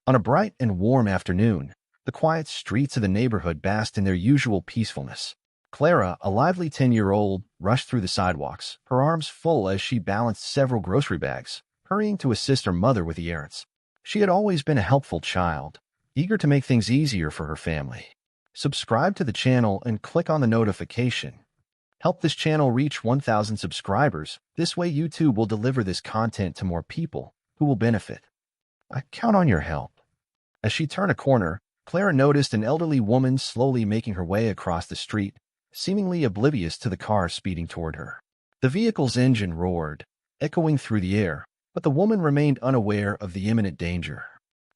On a bright and warm afternoon, the quiet streets of the neighborhood basked in their usual peacefulness. Clara, a lively 10-year-old, rushed through the sidewalks, her arms full as she balanced several grocery bags, hurrying to assist her mother with the errands. She had always been a helpful child, eager to make things easier for her family. Subscribe to the channel and click on the notification. Help this channel reach 1,000 subscribers. This way YouTube will deliver this content to more people who will benefit. I count on your help. As she turned a corner, Clara noticed an elderly woman slowly making her way across the street, seemingly oblivious to the car speeding toward her. The vehicle's engine roared, echoing through the air, but the woman remained unaware of the imminent danger.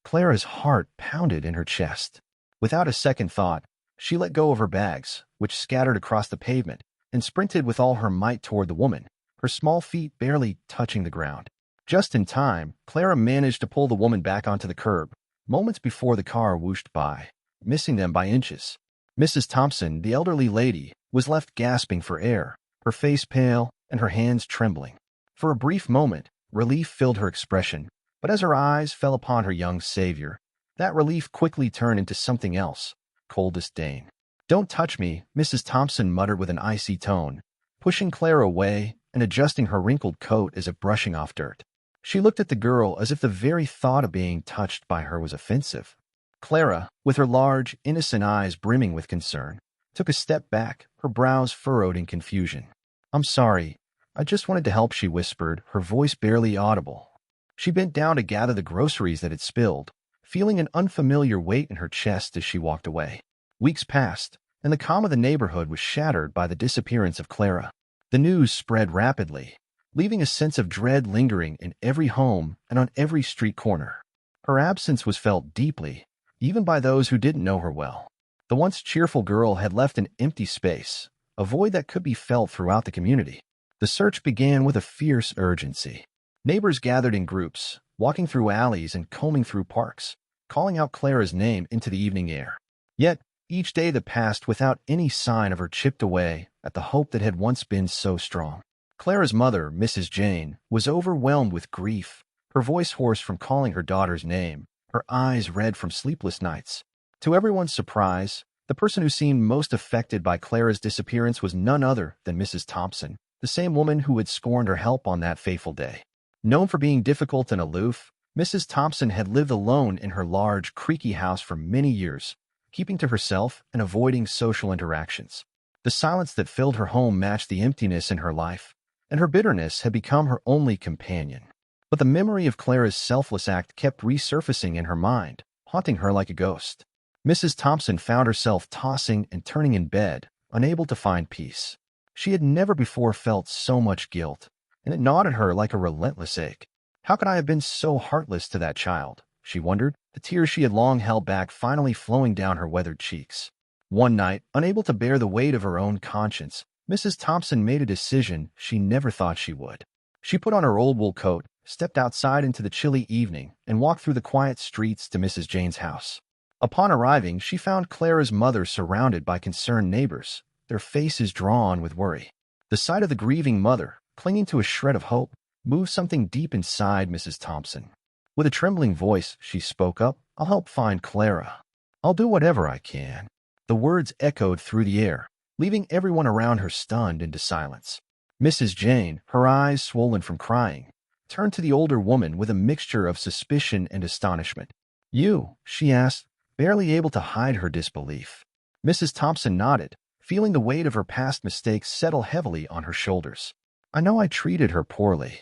Clara's heart pounded in her chest. Without a second thought, she let go of her bags, which scattered across the pavement, and sprinted with all her might toward the woman, her small feet barely touching the ground. Just in time, Clara managed to pull the woman back onto the curb, moments before the car whooshed by, missing them by inches. Mrs. Thompson, the elderly lady, was left gasping for air, her face pale and her hands trembling. For a brief moment, relief filled her expression, but as her eyes fell upon her young savior, that relief quickly turned into something else, cold disdain. "Don't touch me," Mrs. Thompson muttered with an icy tone, pushing Clara away and adjusting her wrinkled coat as if brushing off dirt. She looked at the girl as if the very thought of being touched by her was offensive. Clara, with her large, innocent eyes brimming with concern, took a step back, her brows furrowed in confusion. "I'm sorry. I just wanted to help," she whispered, her voice barely audible. She bent down to gather the groceries that had spilled, feeling an unfamiliar weight in her chest as she walked away. Weeks passed, and the calm of the neighborhood was shattered by the disappearance of Clara. The news spread rapidly, leaving a sense of dread lingering in every home and on every street corner. Her absence was felt deeply, even by those who didn't know her well. The once cheerful girl had left an empty space, a void that could be felt throughout the community. The search began with a fierce urgency. Neighbors gathered in groups, walking through alleys and combing through parks, calling out Clara's name into the evening air. Yet, each day that passed without any sign of her chipped away at the hope that had once been so strong. Clara's mother, Mrs. Jane, was overwhelmed with grief, her voice hoarse from calling her daughter's name, her eyes red from sleepless nights. To everyone's surprise, the person who seemed most affected by Clara's disappearance was none other than Mrs. Thompson, the same woman who had scorned her help on that fateful day. Known for being difficult and aloof, Mrs. Thompson had lived alone in her large, creaky house for many years, keeping to herself and avoiding social interactions. The silence that filled her home matched the emptiness in her life, and her bitterness had become her only companion. But the memory of Clara's selfless act kept resurfacing in her mind, haunting her like a ghost. Mrs. Thompson found herself tossing and turning in bed, unable to find peace. She had never before felt so much guilt, and it gnawed at her like a relentless ache. How could I have been so heartless to that child? She wondered, the tears she had long held back finally flowing down her weathered cheeks. One night, unable to bear the weight of her own conscience, Mrs. Thompson made a decision she never thought she would. She put on her old wool coat, stepped outside into the chilly evening, and walked through the quiet streets to Mrs. Jane's house. Upon arriving, she found Clara's mother surrounded by concerned neighbors, their faces drawn with worry. The sight of the grieving mother, clinging to a shred of hope, moved something deep inside Mrs. Thompson. With a trembling voice, she spoke up, "I'll help find Clara. I'll do whatever I can." The words echoed through the air, leaving everyone around her stunned into silence. Mrs. Jane, her eyes swollen from crying, turned to the older woman with a mixture of suspicion and astonishment. "You?" she asked, barely able to hide her disbelief. Mrs. Thompson nodded, feeling the weight of her past mistakes settle heavily on her shoulders. "I know I treated her poorly.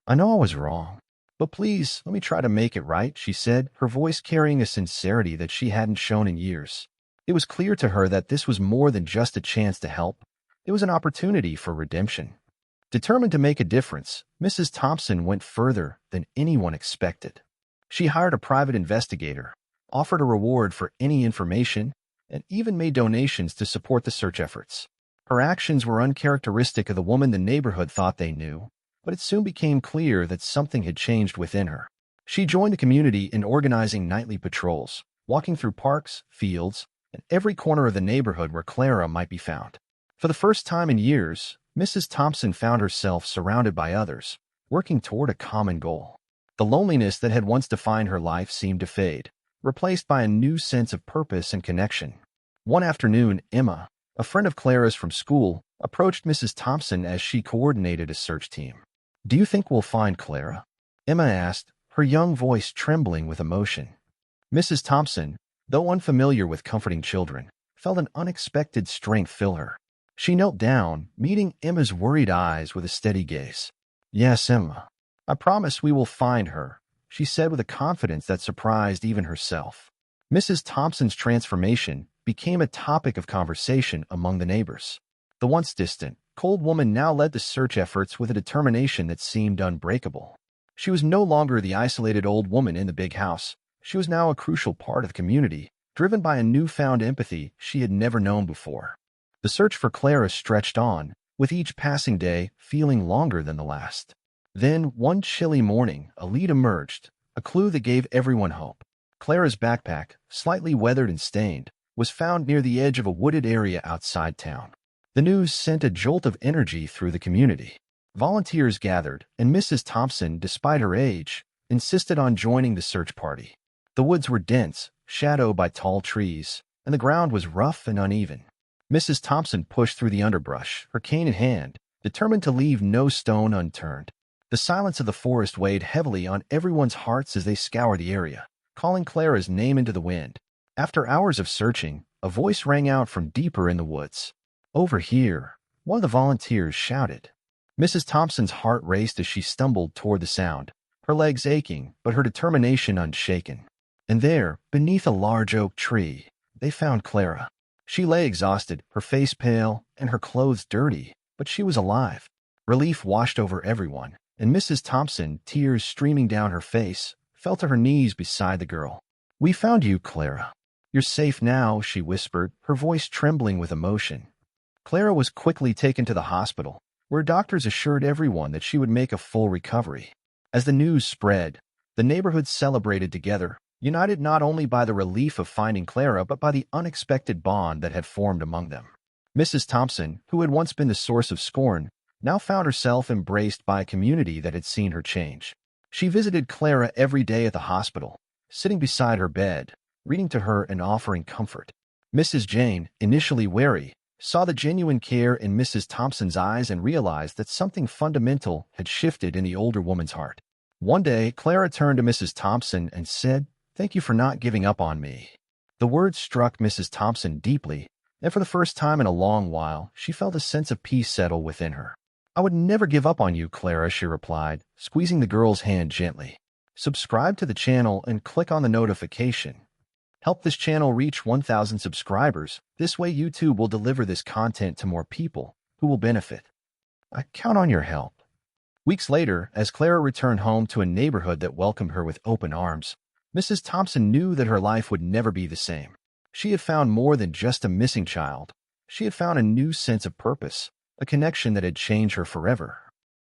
I know I was wrong. But please, let me try to make it right," she said, her voice carrying a sincerity that she hadn't shown in years. It was clear to her that this was more than just a chance to help. It was an opportunity for redemption. Determined to make a difference, Mrs. Thompson went further than anyone expected. She hired a private investigator, offered a reward for any information, and even made donations to support the search efforts. Her actions were uncharacteristic of the woman the neighborhood thought they knew, but it soon became clear that something had changed within her. She joined the community in organizing nightly patrols, walking through parks, fields, and every corner of the neighborhood where Clara might be found. For the first time in years, Mrs. Thompson found herself surrounded by others, working toward a common goal. The loneliness that had once defined her life seemed to fade, replaced by a new sense of purpose and connection. One afternoon, Emma, a friend of Clara's from school, approached Mrs. Thompson as she coordinated a search team. "Do you think we'll find Clara?" Emma asked, her young voice trembling with emotion. Mrs. Thompson, though unfamiliar with comforting children, felt an unexpected strength fill her. She knelt down, meeting Emma's worried eyes with a steady gaze. "Yes, Emma. I promise we will find her," she said with a confidence that surprised even herself. Mrs. Thompson's transformation became a topic of conversation among the neighbors. The once distant, cold woman now led the search efforts with a determination that seemed unbreakable. She was no longer the isolated old woman in the big house. She was now a crucial part of the community, driven by a newfound empathy she had never known before. The search for Clara stretched on, with each passing day feeling longer than the last. Then, one chilly morning, a lead emerged, a clue that gave everyone hope. Clara's backpack, slightly weathered and stained, was found near the edge of a wooded area outside town. The news sent a jolt of energy through the community. Volunteers gathered, and Mrs. Thompson, despite her age, insisted on joining the search party. The woods were dense, shadowed by tall trees, and the ground was rough and uneven. Mrs. Thompson pushed through the underbrush, her cane in hand, determined to leave no stone unturned. The silence of the forest weighed heavily on everyone's hearts as they scoured the area, calling Clara's name into the wind. After hours of searching, a voice rang out from deeper in the woods. "Over here," one of the volunteers shouted. Mrs. Thompson's heart raced as she stumbled toward the sound, her legs aching, but her determination unshaken. And there, beneath a large oak tree, they found Clara. She lay exhausted, her face pale, and her clothes dirty, but she was alive. Relief washed over everyone, and Mrs. Thompson, tears streaming down her face, fell to her knees beside the girl. "We found you, Clara. You're safe now," she whispered, her voice trembling with emotion. Clara was quickly taken to the hospital, where doctors assured everyone that she would make a full recovery. As the news spread, the neighborhood celebrated together, united not only by the relief of finding Clara but by the unexpected bond that had formed among them. Mrs. Thompson, who had once been the source of scorn, now found herself embraced by a community that had seen her change. She visited Clara every day at the hospital, sitting beside her bed, reading to her and offering comfort. Mrs. Jane, initially wary, saw the genuine care in Mrs. Thompson's eyes and realized that something fundamental had shifted in the older woman's heart. One day, Clara turned to Mrs. Thompson and said, "Thank you for not giving up on me." The words struck Mrs. Thompson deeply, and for the first time in a long while, she felt a sense of peace settle within her. "I would never give up on you, Clara," she replied, squeezing the girl's hand gently. Subscribe to the channel and click on the notification. Help this channel reach 1,000 subscribers. This way YouTube will deliver this content to more people who will benefit. I count on your help. Weeks later, as Clara returned home to a neighborhood that welcomed her with open arms, Mrs. Thompson knew that her life would never be the same. She had found more than just a missing child. She had found a new sense of purpose, a connection that had changed her forever.